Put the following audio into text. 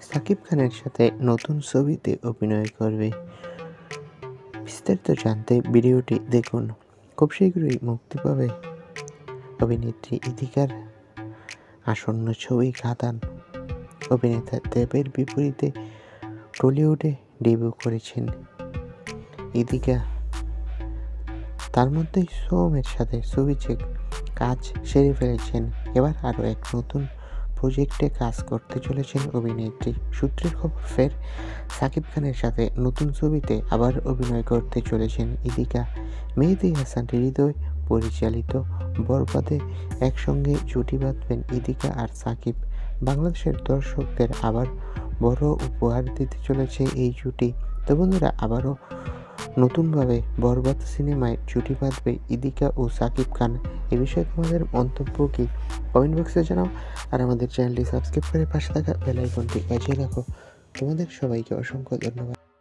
সাকিব খানের সাথে নতুন ছবিতে অভিনয় করবে। বিস্তারিত জানতে ভিডিওটি দেখুন। খুব শীঘ্রই মুক্তি পাবে অভিনেত্রী ইদিকার আসন্ন ছবি খাদান। অভিনেতা দেবের বিপরীতে টলিউডে ডেবিউ করেছেন ইদিকা। তার মধ্যেই সোহমের সাথে ছবিতে কাজ সেরে ফেলেছেন। এবার আরও এক নতুন প্রজেক্টে কাজ করতে চলেছেন অভিনেত্রী। সূত্রের খবর, ফের সাকিব খানের সাথে নতুন ছবিতে আবার অভিনয় করতে চলেছেন ইদিকা। মেহেদী হাসান হৃদয় পরিচালিত বরবাদে একসঙ্গে জুটি বাঁধবেন ইদিকা আর সাকিব। বাংলাদেশের দর্শকদের আবার বড় উপহার দিতে চলেছে এই জুটি। তো বন্ধুরা, আবারও নতুনভাবে বরবাদ সিনেমায় জুটি বাঁধবে ইদিকা ও সাকিব খান। এ বিষয়ে তোমাদের মন্তব্য কি? কমেন্ট বক্সে জানাও। আর আমাদের চ্যানেলটি সাবস্ক্রাইব করে পাশে থাকা বেল আইকনটি বাজিয়ে রাখো। তোমাদের সবাইকে অসংখ্য ধন্যবাদ।